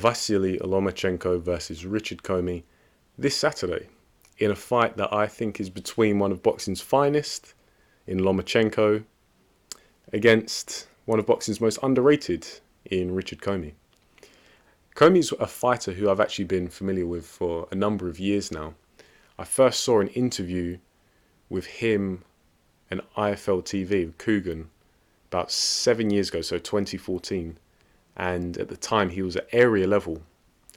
Vasiliy Lomachenko versus Richard Commey this Saturday in a fight that I think is between one of boxing's finest in Lomachenko against one of boxing's most underrated in Richard Commey. Commey's a fighter who I've actually been familiar with for a number of years now. I first saw an interview with him and IFL TV with Coogan about 7 years ago, so 2014. And at the time he was at area level,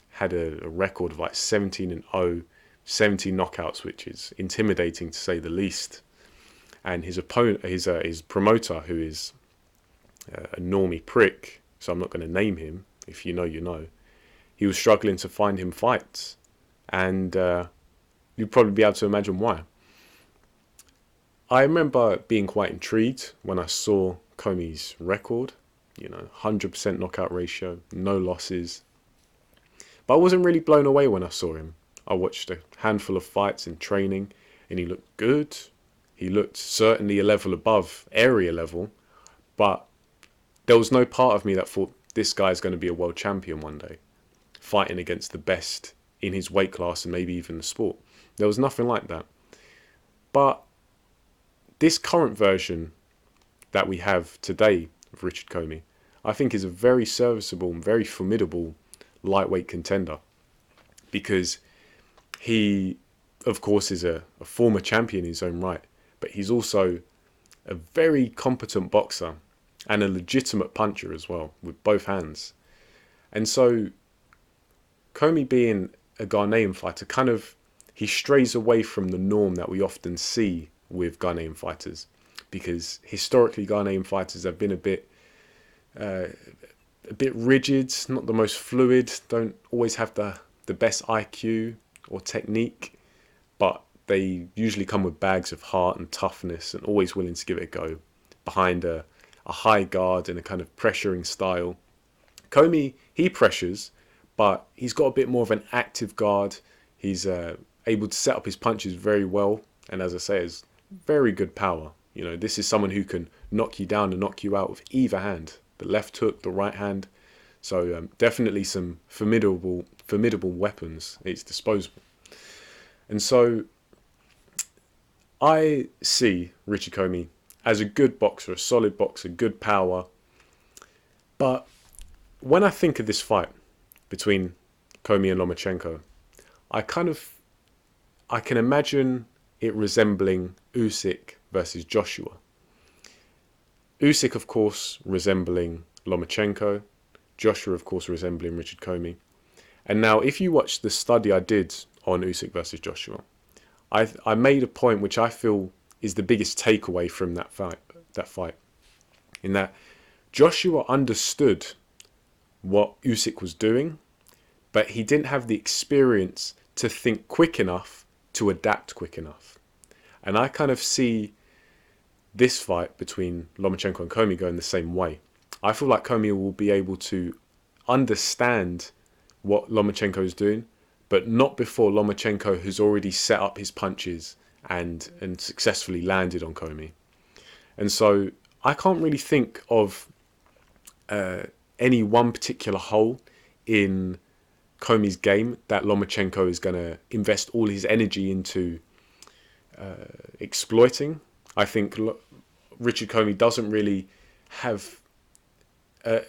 had a record of like 17-0, 17 knockouts, which is intimidating to say the least. And his opponent, his promoter, who is a normie prick, so I'm not going to name him. If you know, you know. He was struggling to find him fights, and you'd probably be able to imagine why. I remember being quite intrigued when I saw Commey's record, 100% knockout ratio, no losses. But I wasn't really blown away when I saw him. I watched a handful of fights in training, and he looked good. He looked certainly a level above area level, but there was no part of me that thought this guy's going to be a world champion one day, fighting against the best in his weight class and maybe even the sport. There was nothing like that. But this current version that we have today of Richard Commey, I think is a very serviceable and very formidable lightweight contender, because he, of course, is a former champion in his own right, but he's also a very competent boxer and a legitimate puncher as well, with both hands. And so Commey, being a Ghanaian fighter, he strays away from the norm that we often see with Ghanaian fighters, because historically Ghanaian fighters have been a bit rigid, not the most fluid, don't always have the best IQ or technique, but they usually come with bags of heart and toughness and always willing to give it a go behind a high guard and a kind of pressuring style. Commey, he pressures, but he's got a bit more of an active guard. He's able to set up his punches very well, and as I say, has very good power. This is someone who can knock you down and knock you out with either hand, the left hook, the right hand. So definitely some formidable weapons at its disposal. And so I see Richard Commey as a good boxer, a solid boxer, good power. But when I think of this fight between Commey and Lomachenko, I can imagine it resembling Usyk versus Joshua. Usyk, of course, resembling Lomachenko. Joshua, of course, resembling Richard Commey. And now, if you watch the study I did on Usyk versus Joshua, I made a point which I feel is the biggest takeaway from that fight, in that Joshua understood what Usyk was doing, but he didn't have the experience to think quick enough to adapt quick enough. And I kind of see this fight between Lomachenko and Commey going the same way. I feel like Commey will be able to understand what Lomachenko is doing, but not before Lomachenko has already set up his punches and successfully landed on Commey. And so I can't really think of any one particular hole in Commey's game that Lomachenko is going to invest all his energy into exploiting. I think Richard Commey doesn't really have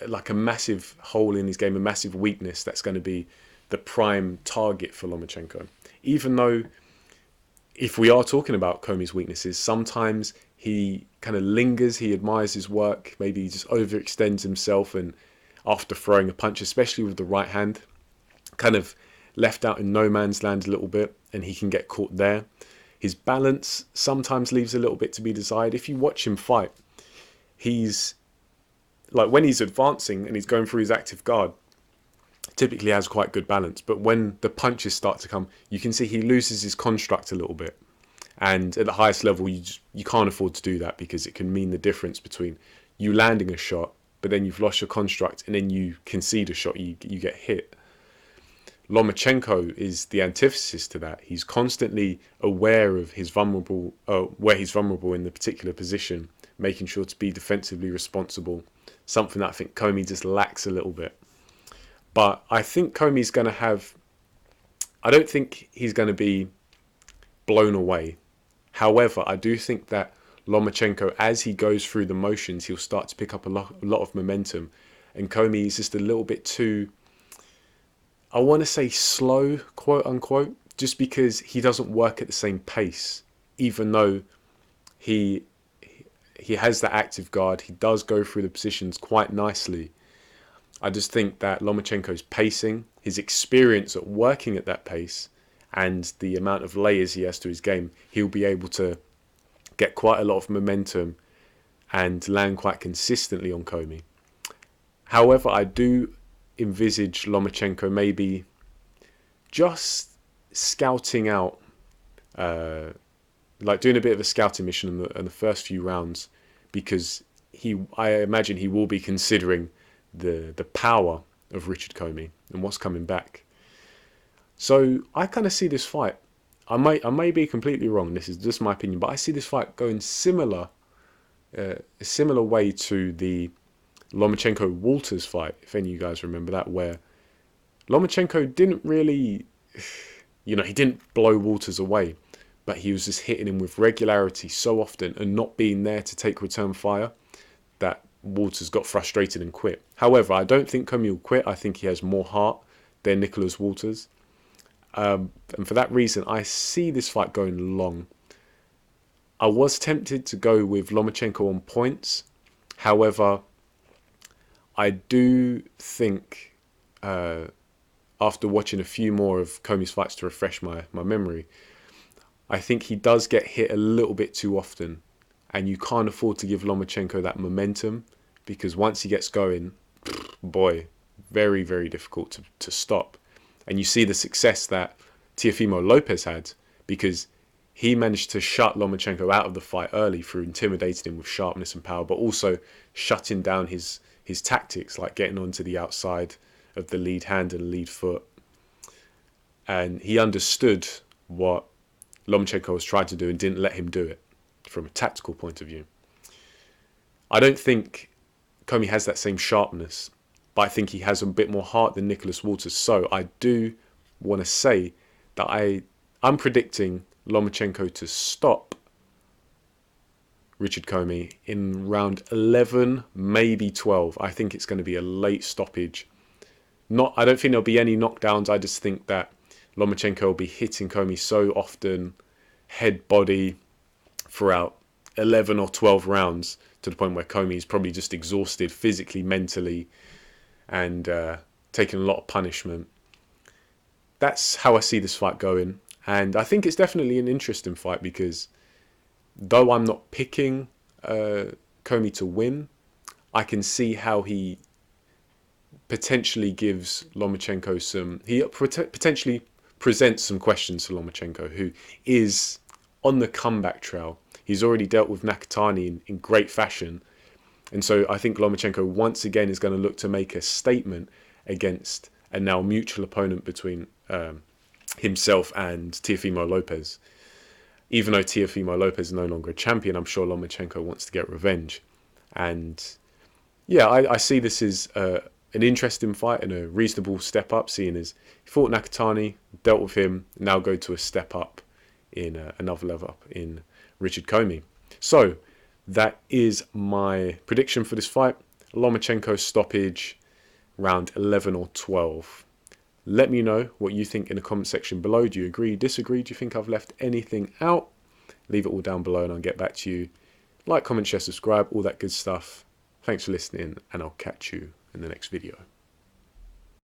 like a massive hole in his game, a massive weakness that's going to be the prime target for Lomachenko. Even though, if we are talking about Commey's weaknesses, sometimes he kind of lingers, he admires his work, maybe he just overextends himself, and after throwing a punch, especially with the right hand, kind of left out in no man's land a little bit, and he can get caught there. His balance sometimes leaves a little bit to be desired. If you watch him fight, he's like, when he's advancing and he's going through his active guard, typically has quite good balance. But when the punches start to come, you can see he loses his construct a little bit. And at the highest level, you can't afford to do that, because it can mean the difference between you landing a shot, but then you've lost your construct, and then you concede a shot, you get hit. Lomachenko is the antithesis to that. He's constantly aware of his where he's vulnerable in the particular position, making sure to be defensively responsible, something that I think Commey just lacks a little bit. But I think Commey's going to have... I don't think he's going to be blown away. However, I do think that Lomachenko, as he goes through the motions, he'll start to pick up a lot of momentum. And Commey is just a little bit too, I want to say slow, quote unquote, just because he doesn't work at the same pace, even though he has that active guard. He does go through the positions quite nicely. I just think that Lomachenko's pacing, his experience at working at that pace, and the amount of layers he has to his game, he'll be able to get quite a lot of momentum and land quite consistently on Commey. However, I do envisage Lomachenko maybe just scouting out, like doing a bit of a scouting mission in the first few rounds, because I imagine he will be considering the power of Richard Commey and what's coming back. So I kind of see this fight. I may be completely wrong. This is just my opinion, but I see this fight going a similar way to the Lomachenko-Walters fight, if any of you guys remember that, where Lomachenko didn't really, he didn't blow Walters away, but he was just hitting him with regularity so often and not being there to take return fire that Walters got frustrated and quit. However, I don't think Commey will quit. I think he has more heart than Nicholas Walters. And for that reason, I see this fight going long. I was tempted to go with Lomachenko on points. However, I do think, after watching a few more of Commey's fights to refresh my memory, I think he does get hit a little bit too often. And you can't afford to give Lomachenko that momentum, because once he gets going, boy, very, very difficult to stop. And you see the success that Teofimo Lopez had, because he managed to shut Lomachenko out of the fight early through intimidating him with sharpness and power, but also shutting down his tactics, like getting onto the outside of the lead hand and lead foot. And he understood what Lomachenko was trying to do and didn't let him do it from a tactical point of view. I don't think Commey has that same sharpness, but I think he has a bit more heart than Nicholas Walters. So I do want to say that I'm predicting Lomachenko to stop Richard Commey in round 11, maybe 12. I think it's going to be a late stoppage. I don't think there'll be any knockdowns. I just think that Lomachenko will be hitting Commey so often, head, body, throughout 11 or 12 rounds, to the point where Commey is probably just exhausted physically, mentally, and taking a lot of punishment. That's how I see this fight going. And I think it's definitely an interesting fight, because though I'm not picking Commey to win, I can see how he potentially gives Lomachenko he potentially presents some questions to Lomachenko, who is on the comeback trail. He's already dealt with Nakatani in great fashion. And so I think Lomachenko once again is going to look to make a statement against a now mutual opponent between himself and Teofimo Lopez. Even though Teofimo Lopez is no longer a champion, I'm sure Lomachenko wants to get revenge. And yeah, I see this as an interesting fight and a reasonable step up, seeing as he fought Nakatani, dealt with him, now go to a step up in another level up in Richard Commey. So that is my prediction for this fight. Lomachenko stoppage, round 11 or 12. Let me know what you think in the comment section below. Do you agree, disagree? Do you think I've left anything out? Leave it all down below and I'll get back to you. Like, comment, share, subscribe, all that good stuff. Thanks for listening, and I'll catch you in the next video.